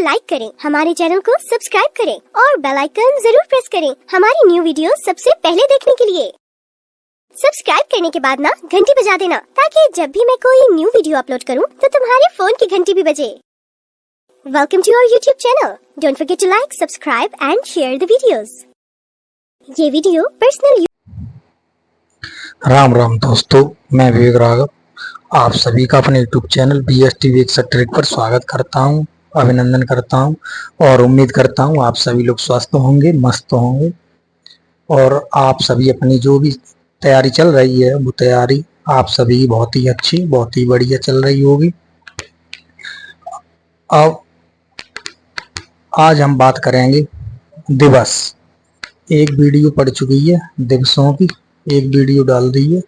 Like करें, हमारे channel को सब्सक्राइब करें और बेल आइकन जरूर प्रेस करें हमारी न्यू वीडियो सबसे पहले देखने के लिए। सब्सक्राइब करने के बाद ना घंटी बजा देना ताकि जब भी मैं कोई न्यू वीडियो अपलोड करूं तो तुम्हारे फोन की घंटी भी बजे। Welcome to our YouTube channel. Don't forget to like, subscribe and share the videos. ये वीडियो पर्सनल। राम राम दोस्तों, मैं विवेक राघव आप सभी का अपने यूट्यूब चैनल BSTV ट्रिक पर स्वागत करता हूं, अभिनंदन करता हूं और उम्मीद करता हूं आप सभी लोग स्वस्थ होंगे, मस्त होंगे और आप सभी अपनी जो भी तैयारी चल रही है वो तैयारी आप सभी बहुत ही अच्छी, बहुत ही बढ़िया चल रही होगी। अब आज हम बात करेंगे दिवस। एक वीडियो पड़ चुकी है दिवसों की, एक वीडियो डाल दी है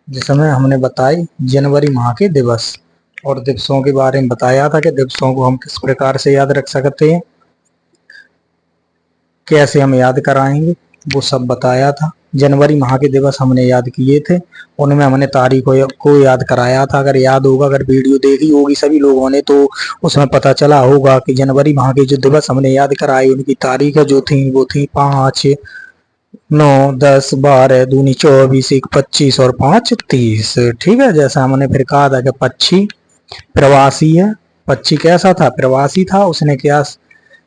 जिसमें हमने बताई जनवरी माह के दिवस और दिवसों के बारे में बताया था कि दिवसों को हम किस प्रकार से याद रख सकते हैं, कैसे हम याद कराएंगे, वो सब बताया था। जनवरी माह के दिवस हमने याद किए थे, उनमें हमने तारीखों को याद कराया था। अगर याद होगा, अगर वीडियो देखी होगी सभी लोगों ने तो उसमें पता चला होगा कि जनवरी माह के जो दिवस हमने याद कराए उनकी तारीखें जो थी वो थी 5, 9, 10, 12, दूनी 24, 1, 25 और 5, 30। ठीक है, जैसा हमने फिर कहा था कि पक्षी प्रवासी है। पक्षी कैसा था? प्रवासी था। उसने क्या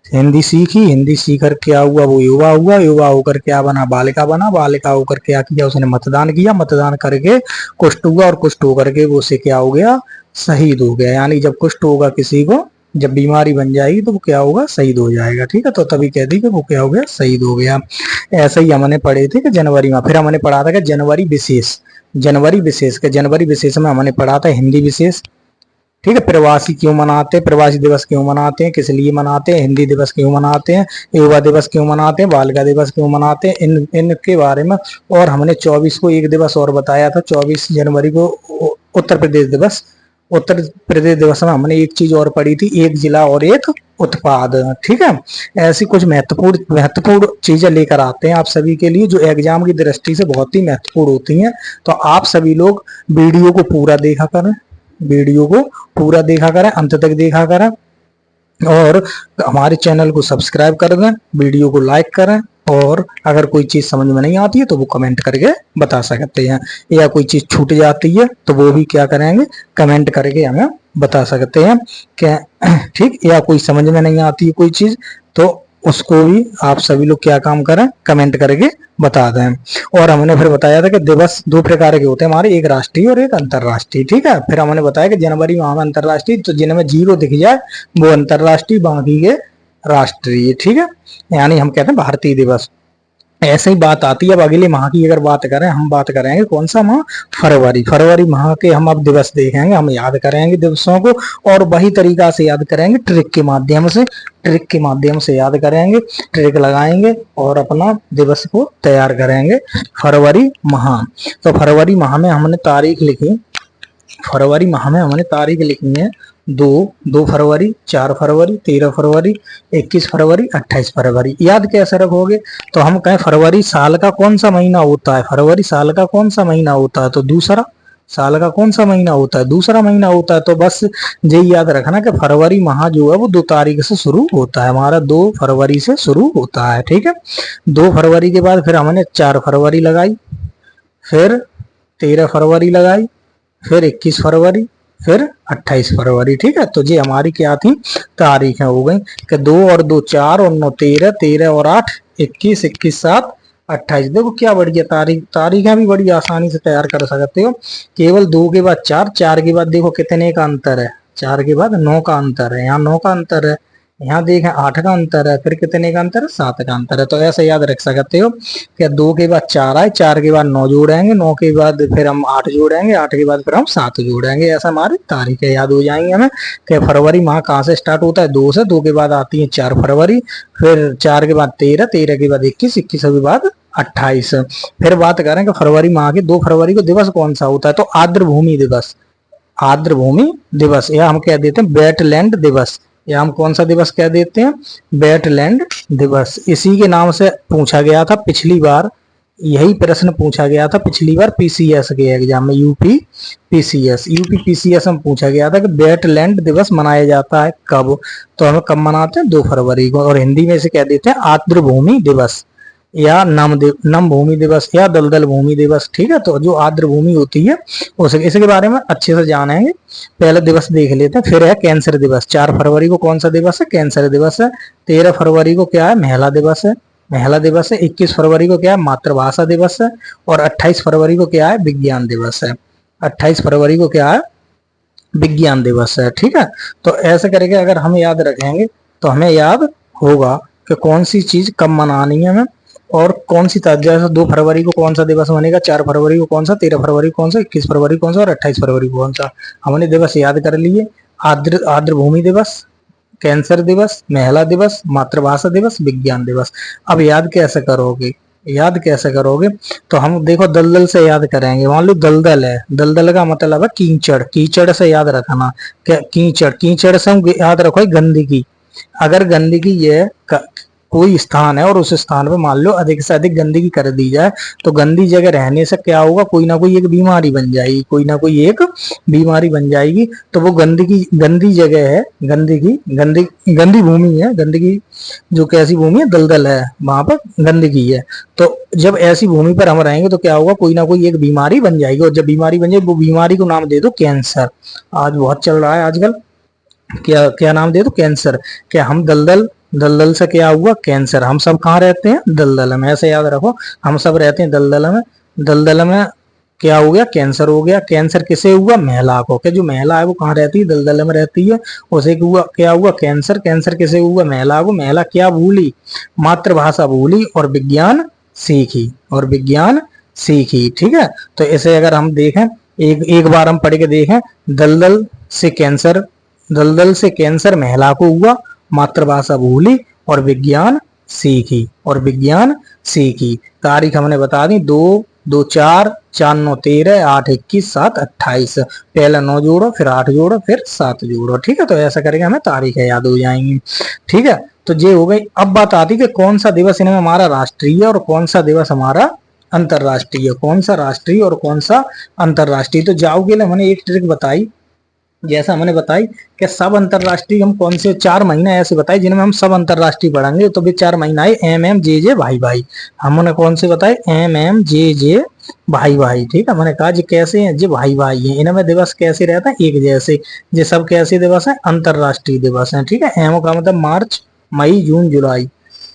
हिंदी सीखी, हिंदी सीखकर क्या हुआ? वो युवा हुआ, युवा होकर क्या बना? बालिका बना। बालिका होकर क्या किया? उसने मतदान किया, मतदान करके कुष्ठ हुआ और कुष्ठ होकर के वो से क्या हो गया? शहीद हो गया। यानी जब कुष्ठ होगा किसी को, जब बीमारी बन जाएगी तो वो क्या होगा? शहीद हो जाएगा। ठीक है, तो तभी कह दी कि वो क्या हो गया? शहीद हो गया। ऐसे ही हमने पढ़े थे कि जनवरी में, फिर हमने पढ़ा था कि जनवरी विशेष, जनवरी विशेष के जनवरी विशेष में हमने पढ़ा था हिंदी विशेष। ठीक है, प्रवासी क्यों मनाते हैं, प्रवासी दिवस क्यों मनाते हैं, किस लिए मनाते हैं, हिंदी दिवस क्यों मनाते हैं, युवा दिवस क्यों मनाते हैं, बालिका दिवस क्यों मनाते हैं, इनके बारे में। और हमने 24 को एक दिवस और बताया था, 24 जनवरी को उत्तर प्रदेश दिवस। उत्तर प्रदेश दिवस में हमने एक चीज और पढ़ी थी, एक जिला और एक उत्पाद। ठीक है, ऐसी कुछ महत्वपूर्ण चीजें लेकर आते हैं आप सभी के लिए जो एग्जाम की दृष्टि से बहुत ही महत्वपूर्ण होती हैं। तो आप सभी लोग वीडियो को पूरा देखा करें, वीडियो को पूरा देखा करें, अंत तक देखा करें और हमारे चैनल को सब्सक्राइब कर दें, वीडियो को लाइक करें और अगर कोई चीज समझ में नहीं आती है तो वो कमेंट करके बता सकते हैं, या कोई चीज छूट जाती है तो वो भी क्या करेंगे? कमेंट करके हमें बता सकते हैं क्या। ठीक, या कोई समझ में नहीं आती है कोई चीज तो उसको भी आप सभी लोग क्या काम करें? कमेंट करके बता दें। और हमने फिर बताया था कि दिवस दो प्रकार के होते हैं हमारे, एक राष्ट्रीय और एक अंतरराष्ट्रीय। ठीक है, फिर हमने बताया कि जनवरी माह में अंतरराष्ट्रीय, तो जिनमें 0 दिख जाए वो अंतरराष्ट्रीय, बाकी के राष्ट्रीय। ठीक है, यानी हम कहते हैं भारतीय दिवस। ऐसे ही बात आती है अब अगले माह की। अगर बात करें, हम बात करेंगे कौन सा माह? फरवरी। फरवरी माह के हम अब दिवस देखेंगे, हम याद करेंगे दिवसों को और वही तरीका से याद करेंगे, ट्रिक के माध्यम से। ट्रिक के माध्यम से याद करेंगे, ट्रिक लगाएंगे और अपना दिवस को तैयार करेंगे। फरवरी माह, तो फरवरी माह में हमने तारीख लिखी, फरवरी माह में हमने तारीख लिखी है 2 फरवरी, 4 फरवरी, 13 फरवरी, 21 फरवरी, 28 फरवरी। याद कैसे रखोगे? तो हम कहें फरवरी साल का कौन सा महीना होता है? फरवरी साल का कौन सा महीना होता है? तो दूसरा। साल का कौन सा महीना होता है? दूसरा महीना होता है। तो बस यही याद रखना कि फरवरी माह जो है वो 2 तारीख से शुरू होता है, हमारा 2 फरवरी से शुरू होता है। ठीक है, 2 फरवरी के बाद फिर हमने 4 फरवरी लगाई, फिर 13 फरवरी लगाई, फिर 21 फरवरी, फिर 28 फरवरी। ठीक है, तो ये हमारी क्या थी? तारीखें हो गई कि 2 और 2 4 और 9 13, 13 और 8 21, 21 7 28। देखो क्या बढ़िया तारीखें भी बड़ी आसानी से तैयार कर सकते हो। केवल 2 के बाद 4, 4 के बाद देखो कितने का अंतर है? 4 के बाद 9 का अंतर है, यहाँ 9 का अंतर है, यहाँ देखें 8 का अंतर है, फिर कितने का अंतर है? 7 का अंतर है। तो ऐसे याद रख सकते हो कि 2 के बाद 4 आए, 4 के बाद 9 जोड़ेंगे, 9 के बाद फिर हम 8 जोड़ेंगे, 8 के बाद फिर हम 7 जोड़ेंगे। ऐसा हमारी तारीखें याद हो जाएंगी हमें कि फरवरी माह कहाँ से स्टार्ट होता है? 2 से। 2 के बाद आती है 4 फरवरी, फिर 4 के बाद 13, 13 के बाद 21, 21 के बाद 28। फिर बात करें कि फरवरी माह के 2 फरवरी को दिवस कौन सा होता है? तो आर्द्र भूमि दिवस, आर्द्र भूमि दिवस, या हम कह देते हैं वेटलैंड दिवस, या हम कौन सा दिवस कह देते हैं? वेटलैंड दिवस। इसी के नाम से पूछा गया था पिछली बार यही प्रश्न पूछा गया था पिछली बार पीसीएस के एग्जाम में, यूपी पीसीएस में पूछा गया था कि वेटलैंड दिवस मनाया जाता है कब। तो हमें कब मनाते हैं, 2 फरवरी को, और हिंदी में इसे कह देते हैं आर्द्र भूमि दिवस या नम भूमि दिवस या दलदल भूमि दिवस। ठीक है, तो जो आर्द्र भूमि होती है इसके बारे में अच्छे से जानेंगे। पहले दिवस देख लेते हैं। फिर है कैंसर दिवस। 4 फरवरी को कौन सा दिवस है, कैंसर दिवस है। 13 फरवरी को क्या है, महिला दिवस है, महिला दिवस है। 21 फरवरी को क्या है, मातृभाषा दिवस है। और 28 फरवरी को क्या है, विज्ञान दिवस है। 28 फरवरी को क्या है, विज्ञान दिवस है। ठीक है, तो ऐसे करके अगर हम याद रखेंगे तो हमें याद होगा कि कौन सी चीज कब मनानी है हमें और कौन सी तारीख। जैसे 2 फरवरी को कौन सा दिवस बनेगा, 4 फरवरी को कौन सा, 13 फरवरी को कौन सा, 21 फरवरी को कौन सा और 28 फरवरी को कौन सा। हमने दिवस याद कर लिए। आर्द्र भूमि दिवस, कैंसर दिवस, महिला दिवस, मातृभाषा दिवस, विज्ञान दिवस। अब याद कैसे करोगे, याद कैसे करोगे, तो हम देखो दलदल से याद करेंगे। मान लो दलदल है, दलदल का मतलब है कीचड़, कीचड़ से याद रखना। कीचड़ से हम याद रखो गंदगी। अगर गंदगी ये कोई स्थान है और उस स्थान पे मान लो अधिक से अधिक गंदगी कर दी जाए तो गंदी जगह रहने से क्या होगा, कोई ना कोई एक बीमारी बन जाएगी, कोई ना कोई एक बीमारी बन जाएगी। तो वो गंदी जगह है, गंदी भूमि है, गंदगी जो कैसी भूमि है, दलदल है, वहां पर गंदगी है। तो जब ऐसी भूमि पर हम रहेंगे तो क्या होगा, कोई ना कोई एक बीमारी बन जाएगी। और जब बीमारी बन जाए वो बीमारी को नाम दे दो कैंसर। आज बहुत चल रहा है आजकल, क्या क्या नाम दे दो, कैंसर। क्या हम दलदल से क्या हुआ, कैंसर। हम सब कहाँ रहते हैं, दलदल में, ऐसे याद रखो, हम सब रहते हैं दलदल में। दलदल में क्या हो गया, कैंसर हो गया। कैंसर किसे हुआ, महिला को। क्या जो महिला है वो कहाँ रहती है, दलदल में रहती है, उसे हुआ क्या हुआ, कैंसर। कैंसर किसे हुआ, महिला को। महिला क्या भूली, मातृभाषा भूली और विज्ञान सीखी, और विज्ञान सीखी। ठीक है, तो इसे अगर हम देखें एक बार हम पढ़ के देखें, दलदल से कैंसर महिला को हुआ, मातृभाषा भूली और विज्ञान सीखी, और विज्ञान सीखी। तारीख हमने बता दी, 2 2 4 4 9 13 8 21 7 28। पहले 9 जोड़ो, फिर 8 जोड़ो, फिर 7 जोड़ो। ठीक है, तो ऐसा करेंगे हमें तारीखें याद हो जाएंगी। ठीक है, तो ये हो गई। अब बात आती है कि कौन सा दिवस इनमें हमारा राष्ट्रीय और कौन सा दिवस हमारा अंतरराष्ट्रीय, कौन सा राष्ट्रीय और कौन सा अंतरराष्ट्रीय। तो जाओ के लिए मैंने एक ट्रिक बताई, जैसा हमने बताई कि सब अंतरराष्ट्रीय हम कौन से 4 महीने ऐसे बताए जिनमें हम सब अंतरराष्ट्रीय पढ़ेंगे। तो भी 4 महीना है MMJJ भाई भाई, हमने कौन से बताए, MMJJ भाई भाई। ठीक है, मैंने कहा जी कैसे हैं, जी भाई भाई हैं, इनमें दिवस कैसे रहता है, एक जैसे। ये सब कैसे दिवस है, अंतरराष्ट्रीय दिवस है। ठीक है, एम का मतलब मार्च मई जून जुलाई।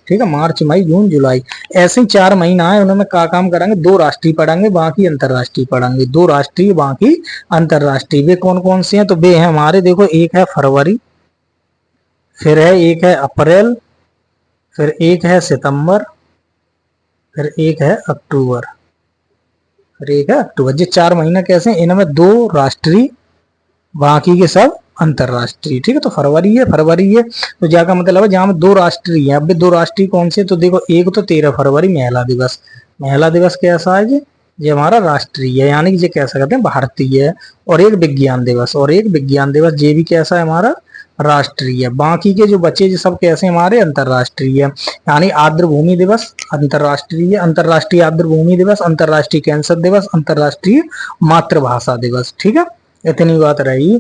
ठीक है, मार्च मई जून जुलाई, ऐसे ही 4 महीना है, उन्होंने क्या काम करेंगे, 2 राष्ट्रीय पढ़ेंगे, बाकी अंतरराष्ट्रीय पढ़ेंगे। 2 राष्ट्रीय बाकी अंतरराष्ट्रीय। वे कौन कौन से हैं, तो वे हैं हमारे, देखो, एक है फरवरी, फिर है एक है अप्रैल, फिर एक है सितंबर, फिर एक है अक्टूबर, फिर एक है अक्टूबर। ये 4 महीना कैसे, इनमें 2 राष्ट्रीय, बाकी के सब अंतरराष्ट्रीय। ठीक है, तो फरवरी है, तो जाकर मतलब है जहां में 2 राष्ट्रीय है। अब 2 राष्ट्रीय कौन से, तो देखो, एक तो 13 फरवरी महिला दिवस। महिला दिवस कैसा है जी, ये हमारा राष्ट्रीय है, यानी कि ये कैसा कहते हैं, भारतीय है। और एक विज्ञान दिवस, ये भी कैसा है, हमारा राष्ट्रीय है। बाकी के जो बच्चे जो सब कैसे हमारे अंतरराष्ट्रीय है, यानी आर्द्र भूमि दिवस अंतरराष्ट्रीय, अंतरराष्ट्रीय आर्द्र भूमि दिवस, अंतरराष्ट्रीय कैंसर दिवस, अंतरराष्ट्रीय मातृभाषा दिवस। ठीक है, इतनी बात रही।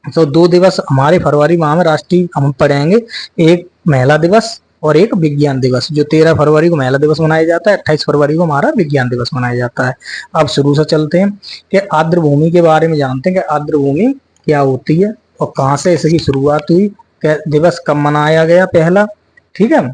तो 2 दिवस हमारे फरवरी माह में राष्ट्रीय हम पढ़ेंगे, एक महिला दिवस और एक विज्ञान दिवस। जो 13 फरवरी को महिला दिवस मनाया जाता है, 28 फरवरी को हमारा विज्ञान दिवस मनाया जाता है। अब शुरू से चलते हैं कि आर्द्र भूमि के बारे में जानते हैं कि आर्द्र भूमि क्या होती है और कहाँ से इसकी शुरुआत हुई, दिवस कब मनाया गया पहला। ठीक है,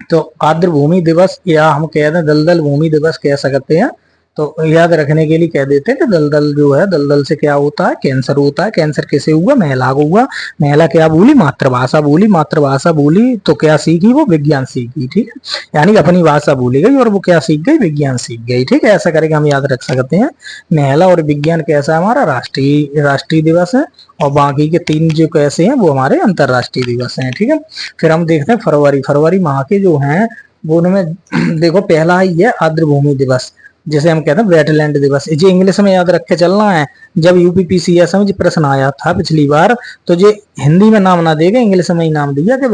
तो आर्द्र भूमि दिवस या हम कहते हैं दलदल भूमि दिवस कह सकते हैं। तो याद रखने के लिए कह देते हैं कि दलदल जो है, दलदल से क्या होता है, कैंसर होता है। कैंसर किसे हुआ, महिला को हुआ। महिला क्या भूली, मातृभाषा भूली। मातृभाषा भूली तो क्या सीखी, वो विज्ञान सीखी। ठीक है, यानी अपनी भाषा भूली गई और वो क्या सीख गई, विज्ञान सीख गई। ठीक है, ऐसा करके हम याद रख सकते हैं। महिला और विज्ञान कैसा हमारा राष्ट्रीय दिवस है, और बाकी के 3 जो कैसे हैं वो हमारे अंतरराष्ट्रीय दिवस हैं। ठीक है, फिर हम देखते हैं फरवरी माह के जो हैं वो, उनमें देखो पहला ही है आर्द्र भूमि दिवस, जैसे हम कहते हैं वेटलैंड दिवस। ये इंग्लिश में याद रख के चलना है। जब यूपीपीसीएस में प्रश्न आया था पिछली बार, तो ये हिंदी में नाम ना देगा, इंग्लिश में ही नाम दिया कि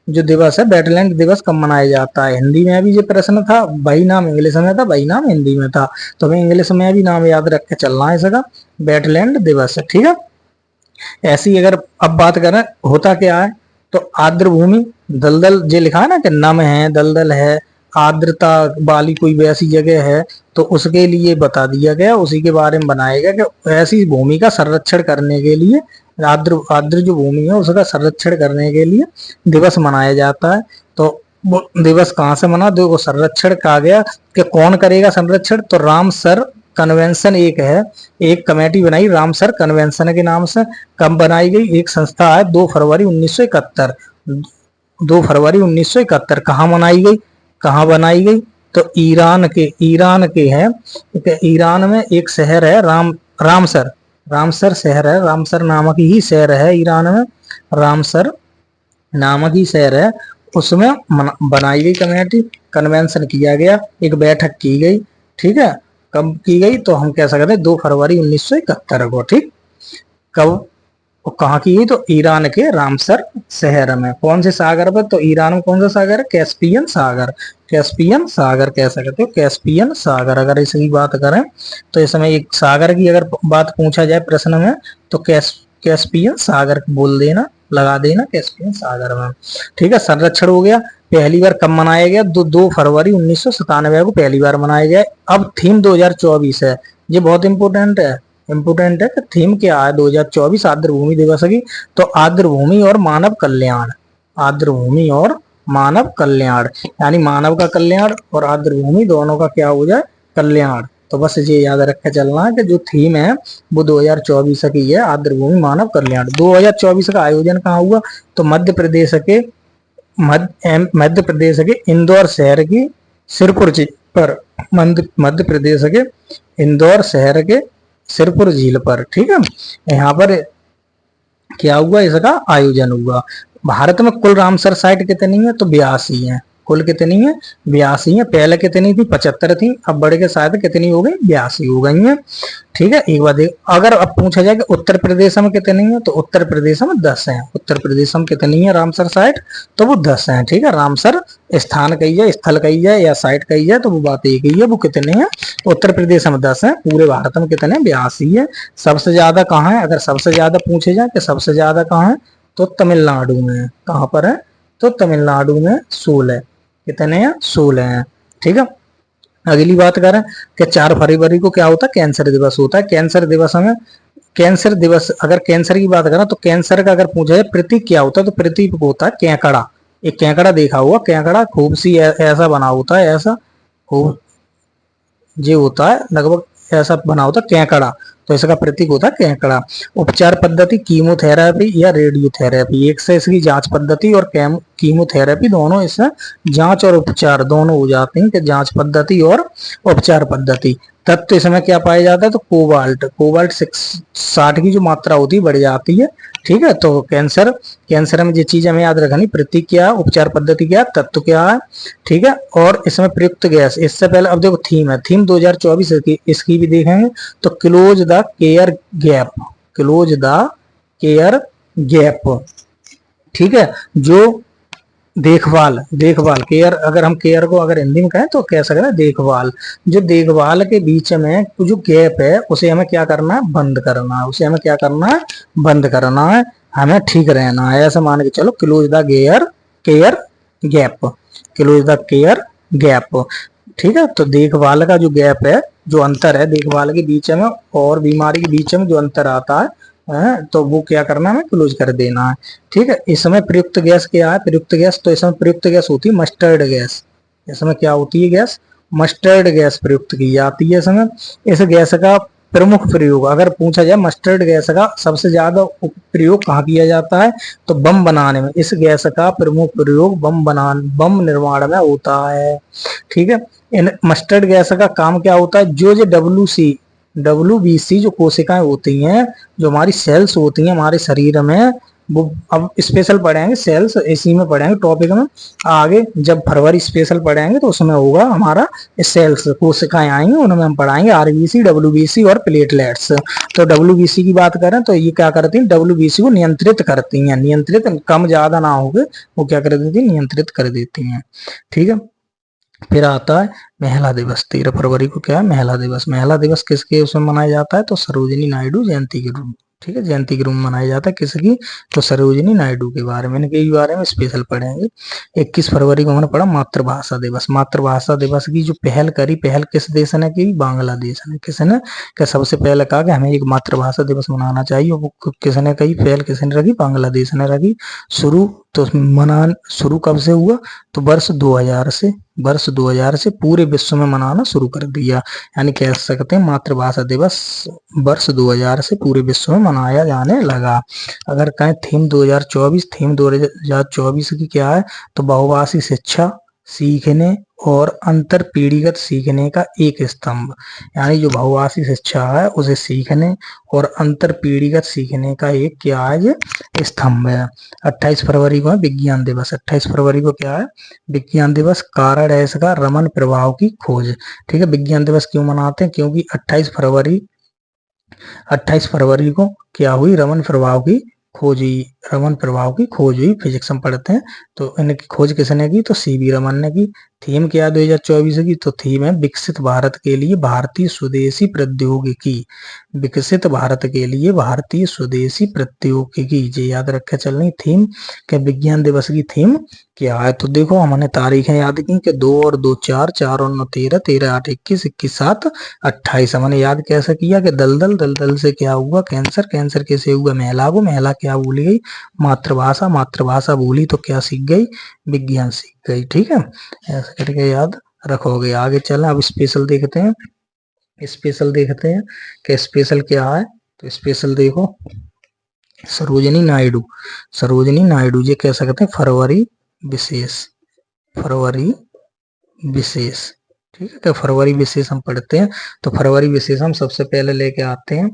जो दिवस है वेटलैंड दिवस कब मनाया जाता है। हिंदी में भी ये प्रश्न था, वही नाम इंग्लिश में था, वही नाम हिंदी में था, तो हमें इंग्लिश में भी नाम याद रख के चलना है इसका, वेटलैंड दिवस है। ठीक है, ऐसी अगर अब बात करें होता क्या है, तो आर्द्र भूमि, दलदल जो लिखा है ना कि नम है, दलदल है, आर्द्रता वाली कोई वैसी जगह है, तो उसके लिए बता दिया गया, उसी के बारे में बनाया गया कि ऐसी भूमि का संरक्षण करने के लिए, आर्द्र आर्द्र जो भूमि है उसका संरक्षण करने के लिए दिवस मनाया जाता है। तो वो दिवस कहाँ से मना, देखो संरक्षण कहा गया कि कौन करेगा संरक्षण, तो रामसर कन्वेंशन एक है, एक कमेटी बनाई रामसर कन्वेंशन के नाम से। कब बनाई गई, एक संस्था है 2 फरवरी 1971, 2 फरवरी 1971 कहाँ मनाई गई, कहाँ बनाई गई, तो ईरान के है, ईरान में एक शहर है रामसर, रामसर शहर है, रामसर नामक ही शहर है ईरान में, रामसर नामक ही शहर है, उसमें बनाई गई कमेटी, कन्वेंशन किया गया, एक बैठक की गई। ठीक है, कब की गई, तो हम कह सकते हैं 2 फरवरी 1971 को। ठीक, कब कहाँ की गई, तो ईरान के रामसर शहर में। कौन से सागर पर, तो ईरान में कौन सा सागर है, कैस्पियन सागर, कैस्पियन सागर कह सकते हो, कैस्पियन सागर। अगर इसकी बात करें तो इसमें एक सागर की अगर बात पूछा जाए प्रश्न में, तो कैस्पियन सागर बोल देना, लगा देना कैस्पियन सागर में। ठीक है, संरक्षण हो गया। पहली बार कब मनाया गया, 2 फरवरी 1997 को पहली बार मनाया गया। अब थीम 2024 है, ये बहुत इंपोर्टेंट है, इंपोर्टेंट है कि थीम क्या है 2024 आर्द्र भूमि दिवस की, तो आर्द्र भूमि और मानव कल्याण, आर्द्र भूमि और मानव कल्याण, यानी मानव का कल्याण और आर्द्र भूमि दोनों का क्या हो जाए, कल्याण। तो बस ये याद रख के चलना है कि जो थीम है वो 2024 की है, आर्द्र भूमि मानव कल्याण। 2024 का आयोजन कहाँ हुआ, तो मध्य प्रदेश के इंदौर शहर की सिरपुर पर, मध्य प्रदेश के इंदौर शहर के सिरपुर झील पर। ठीक है, यहाँ पर क्या हुआ, इसका आयोजन हुआ। भारत में कुल रामसर साइट कितनी है, तो 82 है, कुल कितनी है, 82 है। पहले कितनी थी, 75 थी, अब बढ़ के शायद कितनी हो गई, 82 हो गई है। ठीक है, एक बात देख, अगर अब पूछा जाए कि उत्तर प्रदेश में कितनी है, तो उत्तर प्रदेश में 10 है, उत्तर प्रदेश में कितनी है रामसर साइट, तो वो 10 है। ठीक है, रामसर स्थान कही जाए, स्थल कही जाए या साइट कही जाए, तो वो बात एक ही है, वो कितने हैं, उत्तर प्रदेश में 10 है, पूरे भारत में कितने, 82 है। सबसे ज्यादा कहाँ है, अगर सबसे ज्यादा पूछे जाए कि सबसे ज्यादा कहाँ है, तो तमिलनाडु में है। कहाँ पर है, तो तमिलनाडु में 16, कितने हैं, 16 हैं। ठीक है, अगली बात करें कि 4 फरवरी को क्या होता है, कैंसर दिवस होता है। कैंसर दिवस में, कैंसर दिवस अगर कैंसर की बात करें तो कैंसर का अगर पूछा जाए प्रतीक क्या होता है, तो प्रतीक होता है केकड़ा। एक केकड़ा देखा हुआ, केकड़ा खूब सी ऐसा बना होता है, ऐसा खूब ये होता है, लगभग ऐसा बना होता है केकड़ा, तो इसका प्रतीक होता है केकड़ा। उपचार पद्धति कीमोथेरेपी या रेडियोथेरेपी, एक से इसकी जांच पद्धति और कीमोथेरेपी दोनों, इससे जांच और उपचार दोनों हो जाते हैं कि जांच पद्धति और उपचार पद्धति। तत्व इसमें क्या पाया जाता है, तो कोबाल्ट, कोबाल्ट 60 की जो मात्रा होती है बढ़ जाती है। ठीक है, तो कैंसर में ये चीज हमें याद रखनी, प्रतीक क्या है, उपचार पद्धति क्या है, तत्व क्या है। ठीक है, और इसमें प्रयुक्त गैस। इससे पहले अब देखो थीम है, थीम 2024 की, इसकी भी देखेंगे, तो close the care gap, close the care gap. ठीक है, जो देखभाल, देखभाल केयर, अगर हम केयर को अगर हिंदी में कहें तो कह सकते हैं देखभाल, जो देखभाल के बीच में जो गैप है उसे हमें क्या करना है, बंद करना है, उसे हमें क्या करना है, बंद करना है, हमें ठीक रहना है, ऐसा मान के चलो, close the care gap, close the care gap. ठीक है, तो देखभाल का जो गैप है, जो अंतर है देखभाल के बीच में और बीमारी के बीच में जो अंतर आता है, तो वो क्या करना है, क्लोज कर देना है। ठीक है, इसमें प्रयुक्त गैस क्या है, प्रयुक्त गैस, तो इसमें प्रयुक्त गैस होती है मस्टर्ड गैस। इसमें क्या होती है गैस, मस्टर्ड गैस प्रयुक्त की जाती है इसमें। इस गैस का प्रमुख प्रयोग अगर पूछा जाए, मस्टर्ड गैस का सबसे ज्यादा प्रयोग कहाँ किया जाता है, तो बम बनाने में। इस गैस का प्रमुख प्रयोग बम निर्माण में होता है। ठीक है, इन मस्टर्ड गैस का काम क्या होता है, जो WBC जो कोशिकाएं होती हैं, जो हमारी सेल्स होती हैं हमारे शरीर में, वो अब स्पेशल पढ़ेंगे सेल्स, इसी में पढ़ेंगे टॉपिक में आगे। जब फरवरी स्पेशल पढ़ेंगे तो उसमें होगा हमारा सेल्स कोशिकाएं आएंगे, उनमें हम पढ़ाएंगे आरबीसी, डब्ल्यूबीसी और प्लेटलेट्स। तो डब्ल्यूबीसी की बात करें तो ये क्या करती है, डब्ल्यूबीसी को नियंत्रित करती हैं, नियंत्रित कम ज्यादा ना हो वो क्या कर देती है, नियंत्रित कर देती हैं। ठीक है, फिर आता है महिला दिवस। 13 फरवरी को क्या है, महिला दिवस। महिला दिवस किसके उसमें मनाया जाता है, तो सरोजिनी नायडू जयंती के रूप, ठीक है, जयंती के रूप में मनाया जाता है। किसकी, तो सरोजिनी नायडू के बारे में, इनके बारे में स्पेशल पढ़ेंगे। 21 फरवरी को हमने पढ़ा मातृभाषा दिवस। मातृभाषा दिवस की जो पहल करी, पहल किस देश ने की, बांग्लादेश ने। किसने, क्या सबसे पहले कहा कि हमें एक मातृभाषा दिवस मनाना चाहिए, वो किसने कही पहल, किसने रखी, बांग्लादेश ने रखी। शुरू तो मना शुरू कब से हुआ, तो वर्ष 2000 से पूरे विश्व में मनाना शुरू कर दिया। यानी कह सकते हैं मातृभाषा दिवस वर्ष 2000 से पूरे विश्व में मनाया जाने लगा। अगर कहें थीम 2024 की क्या है, तो बहुभाषी शिक्षा, सीखने और अंतर पीढ़ीगत सीखने का एक स्तंभ। यानी जो बहुभाषी शिक्षा है उसे सीखने और अंतर पीढ़ीगत सीखने का एक क्या है, स्तंभ है। 28 फरवरी को है विज्ञान दिवस। 28 फरवरी को क्या है, विज्ञान दिवस। कारण है इसका रमन प्रभाव की खोज। ठीक है, विज्ञान दिवस क्यों मनाते हैं, क्योंकि 28 फरवरी को क्या हुई, रमन प्रभाव की खोज हुई। रमन प्रभाव की खोज हुई, फिजिक्स में पढ़ते हैं। तो इनकी खोज किसने की, तो सीवी रमन ने की। थीम क्या 2024 की, तो थीम है विकसित भारत के लिए भारतीय स्वदेशी प्रौद्योगिकी। विकसित भारत के लिए भारतीय स्वदेशी प्रौद्योगिकी, ये याद रखे चलनी थीम। क्या विज्ञान दिवस की थीम क्या है, तो देखो हमने तारीखें याद की कि 2 और 2 4, 4 और 9 13, 13 8 21, 21 7 28। हमने याद कैसे किया कि दलदल, दलदल से क्या हुआ, कैंसर, कैंसर कैसे हुआ, महिला को, महिला क्या भूल गई, मातृभाषा, मातृभाषा भूली तो क्या सीख गई, विज्ञान सीख गई। ठीक है, ऐसे करके याद रखोगे। आगे चलें, अब स्पेशल देखते हैं। स्पेशल देखते हैं कि स्पेशल क्या है, तो स्पेशल देखो सरोजिनी नायडू। सरोजिनी नायडू ये कह सकते हैं फरवरी विशेष, फरवरी विशेष। ठीक है, तो फरवरी विशेष हम पढ़ते हैं। तो फरवरी विशेष हम सबसे पहले लेके आते हैं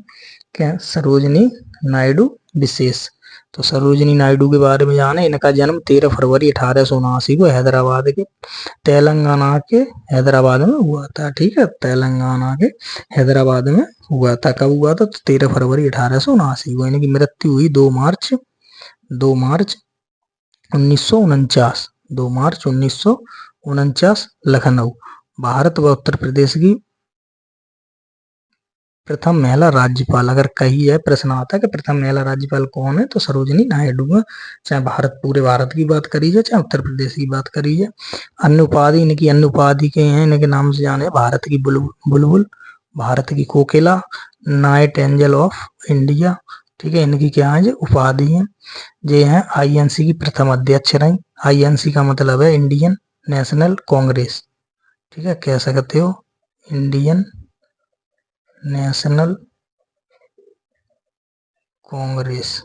क्या, सरोजिनी नायडू विशेष। तो सरोजिनी नायडू के बारे में जाने, इनका जन्म 13 फरवरी 1879 को हैदराबाद के, तेलंगाना के हैदराबाद में हुआ था। ठीक है, तेलंगाना के हैदराबाद में हुआ था। कब हुआ था, तो 13 फरवरी 1879 को। इनकी मृत्यु हुई 2 मार्च 1949, 2 मार्च 1949 लखनऊ। भारत व उत्तर प्रदेश की प्रथम महिला राज्यपाल। अगर कही है, प्रश्न आता है कि प्रथम महिला राज्यपाल कौन है, तो सरोजिनी नायडू है। चाहे भारत, पूरे भारत की बात करी जाए, चाहे उत्तर प्रदेश की बात करी जाए। अन्य उपाधि, इनकी अन्य उपाधि के हैं, इनके नाम से जाने, भारत की बुलबुल, भारत की कोकिला, नाइट एंजल ऑफ इंडिया। ठीक है, इनकी क्या है उपाधि है। ये हैं आईएनसी की प्रथम अध्यक्ष रही। आईएनसी का मतलब है इंडियन नेशनल कांग्रेस। ठीक है, कह सकते हो इंडियन नेशनल कांग्रेस।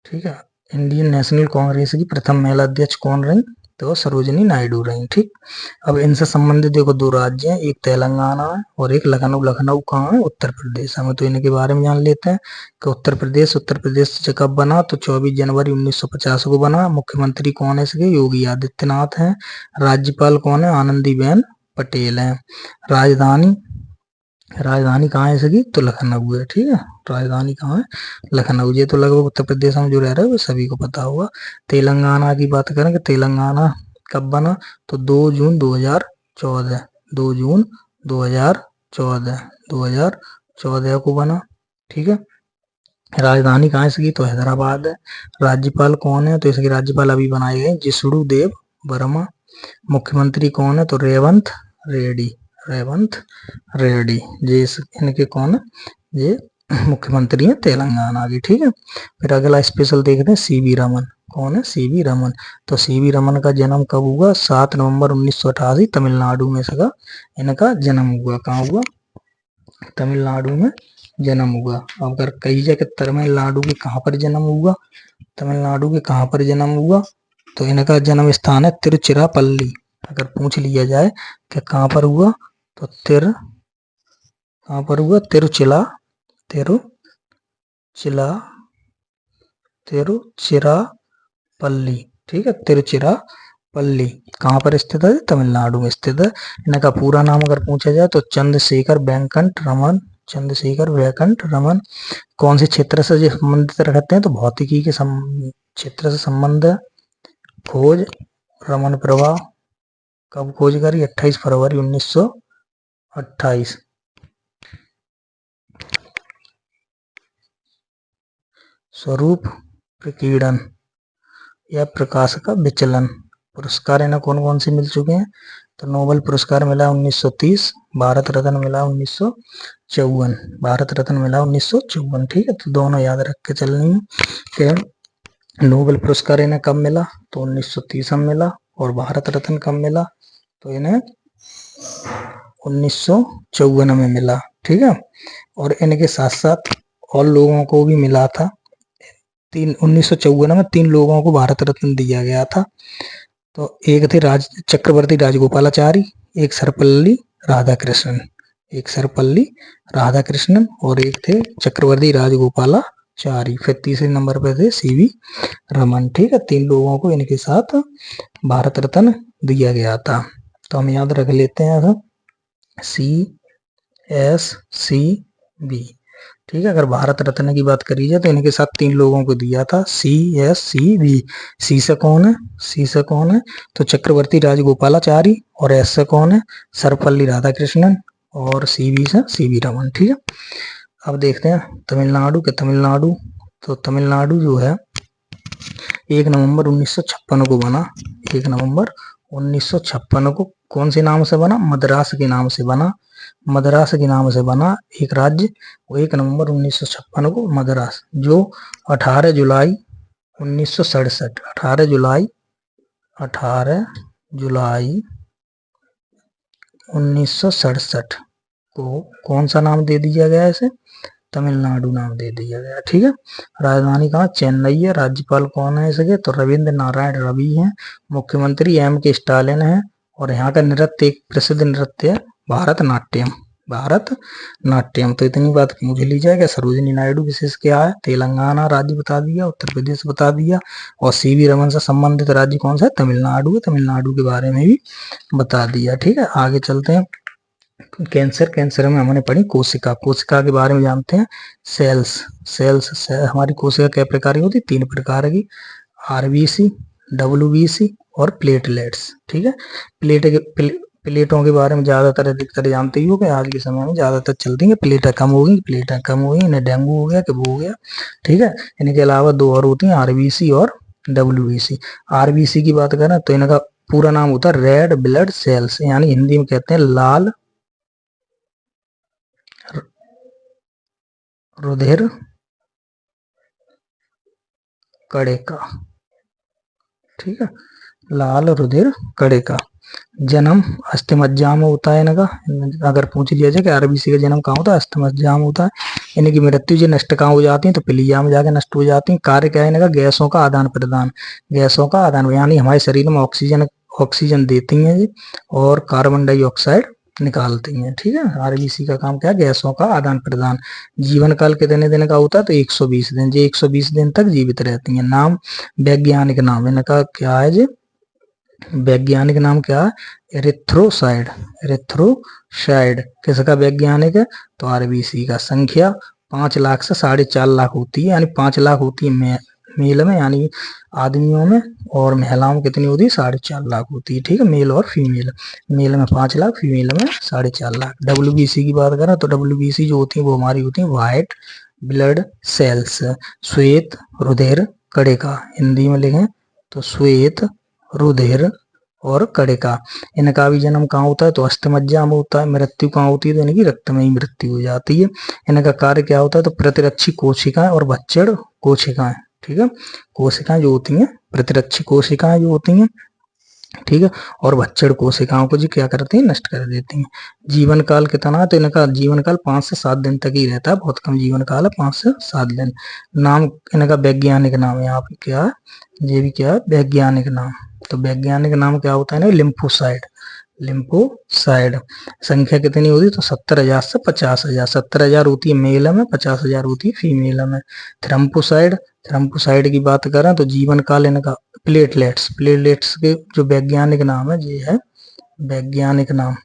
ठीक है, इंडियन नेशनल कांग्रेस की प्रथम महिला अध्यक्ष कौन रही, तो सरोजिनी नायडू रही। ठीक, अब इनसे संबंधित देखो 2 राज्य हैं, एक तेलंगाना है और एक लखनऊ। लखनऊ कहाँ है, उत्तर प्रदेश। हमें तो इनके बारे में जान लेते हैं कि उत्तर प्रदेश कब बना, तो 24 जनवरी 1950 को बना। मुख्यमंत्री कौन है इसके, योगी आदित्यनाथ हैं। राज्यपाल कौन है, आनंदीबेन पटेल है। राजधानी, राजधानी कहाँ है इसकी, तो लखनऊ है। ठीक है, राजधानी कहाँ है, लखनऊ। ये तो लगभग उत्तर प्रदेश में जो रह रहे हैं वो सभी को पता होगा। तेलंगाना की बात करें कि तेलंगाना कब बना, तो 2 जून 2014, 2 जून 2014 को बना। ठीक है, राजधानी कहाँ है इसकी, तो हैदराबाद है। राज्यपाल कौन है, तो इसके राज्यपाल अभी बनाए गए जिष्णु देव वर्मा। मुख्यमंत्री कौन है, तो रेवंत रेड्डी। ये इनके कौन है, ये मुख्यमंत्री है तेलंगाना की। ठीक है, फिर अगला स्पेशल देखते हैं सीवी रमन। कौन है, सीवी रमन। तो सीवी रमन का जन्म कब हुआ, 7 नवंबर 1988 तमिलनाडु में सका इनका जन्म हुआ। कहाँ हुआ, तमिलनाडु में जन्म हुआ। अगर कही जाए कि तमिलनाडु के कहाँ पर जन्म हुआ, तमिलनाडु के कहाँ पर जन्म हुआ, तो इनका जन्म स्थान है तिरुचिरापल्ली। अगर पूछ लिया जाए कि कहाँ पर हुआ, तो कहाँ पर हुआ, तिरुचिरापल्ली तिरुचिरापल्ली, ठीक है, तिरुचिरापल्ली कहाँ पर स्थित है? तमिलनाडु में स्थित है। इनका पूरा नाम अगर पूछा जाए तो चंद्रशेखर वेंकट रमन, चंद्रशेखर वेंकट रमन। कौन से क्षेत्र से ये संबंधित रहते हैं? तो भौतिकी के क्षेत्र से संबंध है। खोज रमन प्रभा कब खोज करी? 28 फरवरी 1928। स्वरूप प्रकीर्णन या प्रकाश का विचलन। पुरस्कार इन्हें कौन कौन से मिल चुके हैं? तो नोबेल पुरस्कार मिला 1930, भारत रत्न मिला 1954, भारत रत्न मिला 1954, ठीक है। तो दोनों याद रख के चलनी है कि नोबेल पुरस्कार इन्हें कब मिला? तो 1930 में मिला। और भारत रत्न कब मिला? तो इन्हें 1954 में मिला, ठीक है। और इनके साथ साथ और लोगों को भी मिला था। 1954 में 3 लोगों को भारत रत्न दिया गया था। तो एक थे चक्रवर्ती राजगोपालाचारी, एक सर्वपल्ली राधाकृष्णन, एक सर्वपल्ली राधाकृष्णन और एक थे चक्रवर्ती राजगोपालाचारी। फिर तीसरे नंबर पे थे सीवी रमन, ठीक है। 3 लोगों को इनके साथ भारत रत्न दिया गया था। तो हम याद रख लेते हैं अब CSCB, ठीक है। अगर भारत रत्न की बात करी जाए तो इनके साथ 3 लोगों को दिया था CSCB। सी से कौन है? सी से कौन है? तो चक्रवर्ती राजगोपालाचारी। और एस से कौन है? सर्वपल्ली राधाकृष्णन। और सीवी से सीवी रमन, ठीक है। अब देखते हैं तमिलनाडु के तमिलनाडु। तो तमिलनाडु जो है 1 नवंबर 1956 को बना। 1 नवंबर 1956 को कौन से नाम से बना? मद्रास के नाम से बना। मद्रास के नाम से बना एक राज्य। 1 नवंबर 1956 को मद्रास, जो 18 जुलाई 1967, 18 जुलाई 1967 को कौन सा नाम दे दिया गया? इसे तमिलनाडु नाम दे दिया गया, ठीक है। राजधानी कहाँ? चेन्नई है। राज्यपाल कौन है इसके? तो रविंद्र नारायण रवि हैं। मुख्यमंत्री M.K. स्टालिन है। और यहाँ का नृत्य एक प्रसिद्ध नृत्य है भारतनाट्यम, भारतनाट्यम। तो इतनी बात पूछ ली जाए कि सरोजिनी नायडू विशेष क्या है? तेलंगाना राज्य बता दिया, उत्तर प्रदेश बता दिया। और सीवी रमन से संबंधित राज्य कौन सा है? तमिलनाडु है। तमिलनाडु के बारे में भी बता दिया, ठीक है। आगे चलते हैं। कैंसर में हमने पढ़ी कोशिका। कोशिका के बारे में जानते हैं। सेल्स हमारी कोशिका कै प्रकार की होती? 3 प्रकार की, RBC, WBC और प्लेटलेट्स, ठीक है। प्लेटों के बारे में ज्यादातर अधिकतर जानते ही हो कि आज के समय में ज्यादातर चलती है प्लेटें कम हो गई, इन्हें डेंगू हो गया कि वो हो गया, ठीक है। इनके अलावा 2 और होती हैं, RBC और WBC। RBC की बात करें तो इनका पूरा नाम होता है रेड ब्लड सेल्स, यानी हिंदी में कहते हैं लाल रुधिर कणिका, ठीक है, लाल रुधिर कणिका। जन्म अस्थि-मज्जा में होता है इनका। अगर पूछ लिया जाए कि RBC का जन्म कहाँ होता है? अस्थि-मज्जा में होता है। इनकी मृत्यु जो नष्ट कहाँ हो जाती है? तो पिलिया में जाके नष्ट हो जाती है। कार्य क्या है इनका? गैसों का आदान प्रदान, गैसों का आदान, यानी हमारे शरीर में ऑक्सीजन देती हैं और कार्बन डाइऑक्साइड निकालती हैं, ठीक है। RBC का काम क्या है? गैसों का आदान प्रदान। जीवन काल कितने दिन का होता है? तो 120 दिन। जी 120 दिन तक जीवित रहती हैं। नाम, वैज्ञानिक नाम इनका क्या है जी? वैज्ञानिक नाम क्या है? एरिथ्रोसाइड, एरिथ्रोसाइड किसका वैज्ञानिक है? तो RBC का। संख्या 5 लाख से 4.5 लाख होती है, यानी 5 लाख होती है मेल में, यानी आदमियों में, और महिलाओं में कितनी होती है? 4.5 लाख होती है, ठीक है। मेल और फीमेल, मेल में 5 लाख, फीमेल में 4.5 लाख। WBC की बात करें तो WBC जो होती है वो हमारी होती है व्हाइट ब्लड सेल्स, श्वेत रुधिर कणिका। हिंदी में लिखें तो श्वेत रुधिर और कणिका। इनका भी जन्म कहाँ होता है? तो अस्थि-मज्जा में होता है। मृत्यु कहाँ होती है? तो इनकी रक्त में ही मृत्यु हो जाती है। इनका कार्य क्या होता है? तो प्रतिरक्षी कोशिकाएं और भक्षण कोशिकाएं, ठीक है। कोशिकाएं जो होती हैं, प्रतिरक्षी कोशिकाएं जो होती हैं, ठीक है, और भक्षण कोशिकाओं को जी क्या करती हैं? नष्ट कर देती हैं। जीवन काल कितना है? तो इनका जीवन काल 5 से 7 दिन तक ही रहता है, बहुत कम जीवन काल है, 5 से 7 दिन। नाम इनका वैज्ञानिक नाम यहाँ पे क्या है? ये भी क्या है? वैज्ञानिक नाम। तो वैज्ञानिक नाम क्या होता है ना? Lymphocyte, lymphocyte. संख्या कितनी होती है? तो 70,000 से 50,000। 70,000 होती है मेल में, 50,000 होती है फीमेल में। थ्रम्पोसाइड, थ्रम्पोसाइड की बात करें तो जीवन काल इनका प्लेटलेट्स, प्लेटलेट्स के जो वैज्ञानिक नाम है ये है वैज्ञानिक नाम।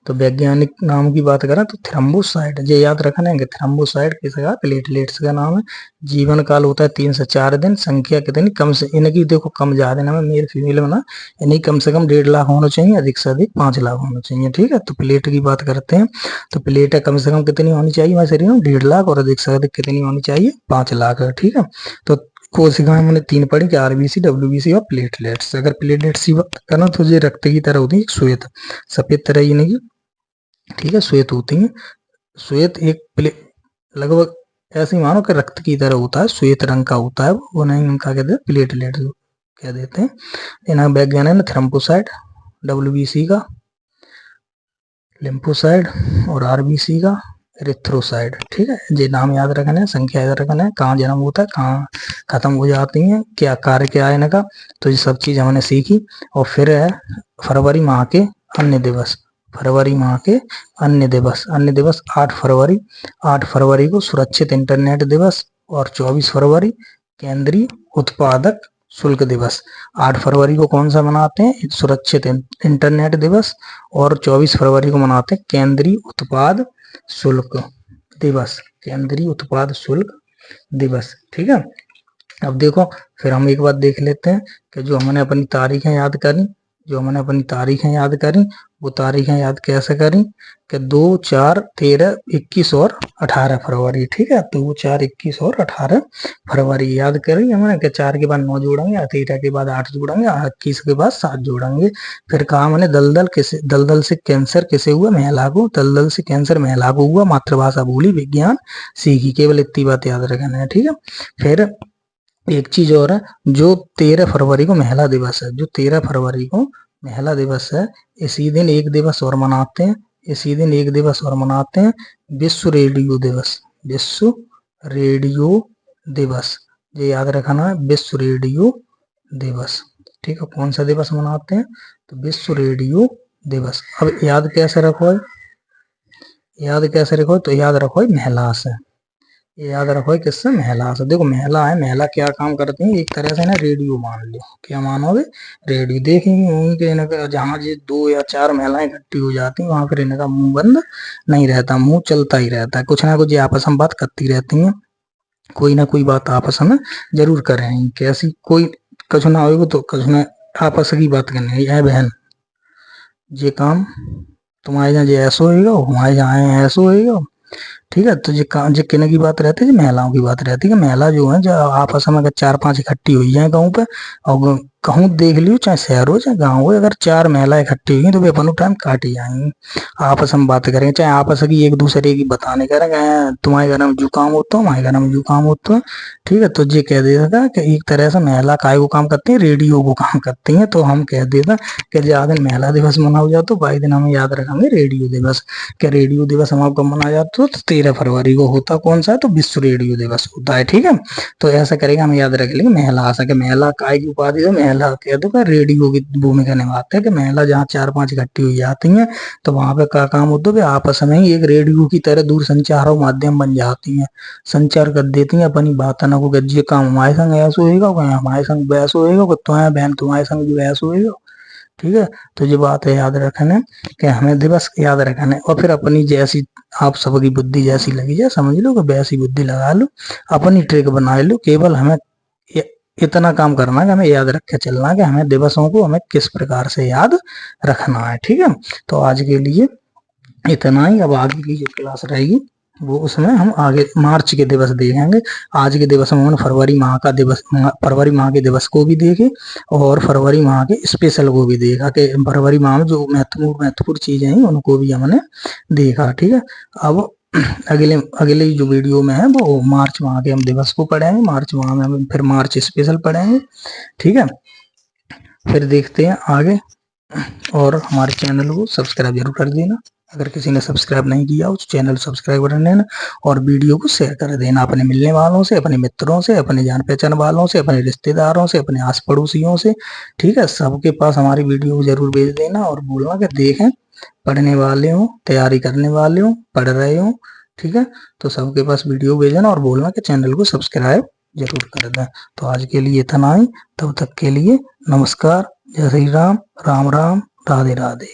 तो वैज्ञानिक नाम की बात करें तो थ्रम्बोसाइड, ये याद रखना है कि थ्रम्बोसाइड किसका? प्लेटलेट्स का नाम है। जीवन काल होता है 3 से 4 दिन। संख्या कितनी? कम से, इनकी देखो कम ज्यादा ना, मेल फीमेल में ना, इन्हीं कम से कम 1.5 लाख होना चाहिए, अधिक से अधिक 5 लाख होना चाहिए। ठीक है, तो प्लेट की बात करते हैं तो प्लेट कम से कम कितनी होनी चाहिए हमारे शरीर में? 1.5 लाख, और अधिक से अधिक कितनी होनी चाहिए? 5 लाख। ठीक है, तो कोशिकाएं हमने 3 पढ़ी कि आरबीसी, डब्ल्यूबीसी और प्लेटलेट्स। अगर प्लेटलेट्स की बात करें तो ये रक्त की तरह होती है, श्वेत सफेद तरह ही नहीं, ठीक है, श्वेत होती है। श्वेत एक लगभग ऐसे ही मानो कि रक्त की तरह होता है, श्वेत रंग का होता है वो, नहीं उनका कहते हैं प्लेटलेट कह देते हैं। इनका वैज्ञानिक है थ्रम्पोसाइड, डब्ल्यूबीसी का लिम्फोसाइड और आरबीसी का एरिथ्रोसाइड। ठीक है, ये नाम याद रखना है, संख्या याद रखना है, कहाँ जन्म होता है, कहाँ खत्म हो जाती है, क्या कार्य क्या है इनका, तो ये सब चीज हमने सीखी। और फिर है फरवरी माह के अन्य दिवस। फरवरी माह के अन्य दिवस, अन्य दिवस 8 फरवरी। 8 फरवरी को सुरक्षित इंटरनेट दिवस, और 24 फरवरी केंद्रीय उत्पादक शुल्क दिवस। 8 फरवरी को कौन सा मनाते हैं? सुरक्षित इंटरनेट दिवस, और 24 फरवरी को मनाते हैं केंद्रीय उत्पाद शुल्क दिवस, केंद्रीय उत्पाद शुल्क दिवस। ठीक है, अब देखो फिर हम एक बात देख लेते हैं कि जो हमने अपनी तारीखें याद करी, जो हमने अपनी तारीखें याद करी, वो तारीखें याद कैसे करी कि 2, 4, 13, 21 और 18 फरवरी। ठीक है, 2, 4, 21 और 18 फरवरी याद करी हमने कि 4 के बाद 9 जोड़ेंगे, 13 के बाद 8 जोड़ेंगे, 21 के बाद 7 जोड़ेंगे। फिर कहा मैंने दलदल से कैंसर किसे हुआ? महिला को। दलदल से कैंसर महिला को हुआ, मातृभाषा भूली, विज्ञान सीखी, केवल इतनी बात याद रखना है। ठीक है, फिर एक चीज और है, जो 13 फरवरी को महिला दिवस है, जो 13 फरवरी को महिला दिवस है, इसी दिन एक दिवस और मनाते हैं, इसी दिन एक दिवस और मनाते हैं, विश्व रेडियो दिवस। विश्व रेडियो दिवस, ये याद रखना है, विश्व रेडियो दिवस। ठीक है, कौन सा दिवस मनाते हैं? तो विश्व रेडियो दिवस। अब याद कैसे रखो? याद कैसे रखो? तो याद रखो महिला से, याद रखो किससे? महिला से। देखो महिला है, महिला क्या काम करती है? एक तरह से ना रेडियो मान लो, क्या मानोगे? रेडियो। देखेंगे होंगे कि इनका जहाँ ये 2 या 4 महिलाएं इकट्ठी हो जाती हैं, वहां फिर इनका मुंह बंद नहीं रहता, मुंह चलता ही रहता है, कुछ ना कुछ ये आपस में बात करती रहती हैं, कोई ना कोई बात आपस में जरूर कर रहे हैं। कैसी? कोई कुछ ना होगा तो कुछ ना आपस की बात करनी है, बहन ये काम तुम्हारे यहाँ ये ऐसा होएगा, हमारे यहाँ ऐसा होएगा। ठीक है, तो ये किन की बात रहती है? महिलाओं की बात रहती है। महिला जो है, जो आपस में अगर 4-5 इकट्ठी हुई जाए गाँव पे, और कहूँ देख लियो, चाहे शहर हो चाहे गाँव हो, अगर 4 महिला इकट्ठी हुई तो वे अपनो टाइम काट ही जाएंगी, आपस में बात करेंगे, चाहे आपस की एक दूसरे की बताने करेंगे तुम्हारे घर में जुकाम होता है, हमारे घर में जुकाम होता है। ठीक है, तो ये कह देता कि एक तरह से महिला काय को काम करती है? रेडियो को काम करती है। तो हम कह देता कि ज्यादा दिन महिला दिवस मनाओ जाए तो 22 दिन हम याद रखेंगे रेडियो दिवस। क्या रेडियो दिवस हम आपको मनाया जाता है? तो 13 फरवरी को होता कौन सा है? तो विश्व रेडियो दिवस होता है। ठीक है, तो ऐसा करेगा, हम याद रख लेंगे महिला आ सके। महिला काय की उपाधि है? महिला कह दो रेडियो की भूमिका निभाते हैं, कि महिला जहाँ 4-5 इकट्ठी हुई जाती हैं तो वहां पे क्या काम होता है? आपस में ही एक रेडियो की तरह दूर संचार और माध्यम बन जाती हैं, संचार कर देती हैं अपनी बात ना को, ये काम हमारे संग ऐसा होएगा, हमारे संग वैसा होएगा, तुम्हारे बहन तुम्हारे संग जो ऐसा होएगा। ठीक है, तो ये बात है याद रखना कि हमें दिवस याद रखना है। और फिर अपनी जैसी आप सबकी बुद्धि जैसी लगी जाए, समझ लो कि वैसी बुद्धि लगा लो, अपनी ट्रिक बना लो। केवल हमें इतना काम करना है कि हमें याद रख के चलना है कि हमें दिवसों को हमें किस प्रकार से याद रखना है। ठीक है, तो आज के लिए इतना ही। अब आगे की जो क्लास रहेगी वो उसमें हम आगे मार्च के दिवस देखेंगे। आज के दिवस में हमने फरवरी माह का दिवस, फरवरी माह के दिवस को भी देखे, और फरवरी माह के स्पेशल को भी देखा कि फरवरी माह में जो महत्वपूर्ण चीजें हैं उनको भी हमने देखा। ठीक है, अब अगले जो वीडियो में है वो मार्च माह के हम दिवस को पढ़ेंगे, मार्च माह में हम फिर मार्च स्पेशल पढ़ेंगे। ठीक है, फिर देखते हैं आगे, और हमारे चैनल को सब्सक्राइब जरूर कर देना। अगर किसी ने सब्सक्राइब नहीं किया उस चैनल सब्सक्राइब कर लेना और वीडियो को शेयर कर देना अपने मिलने वालों से, अपने मित्रों से, अपने जान पहचान वालों से, अपने रिश्तेदारों से, अपने आस पड़ोसियों से। ठीक है, सबके पास हमारी वीडियो को जरूर भेज देना और बोलना कि देखें, पढ़ने वाले हो, तैयारी करने वाले हो, पढ़ रहे हो। ठीक है, तो सबके पास वीडियो भेजना और बोलना कि चैनल को सब्सक्राइब जरूर कर दें। तो आज के लिए इतना ही, तब तक के लिए नमस्कार, जय श्री राम, राम राम, राधे राधे।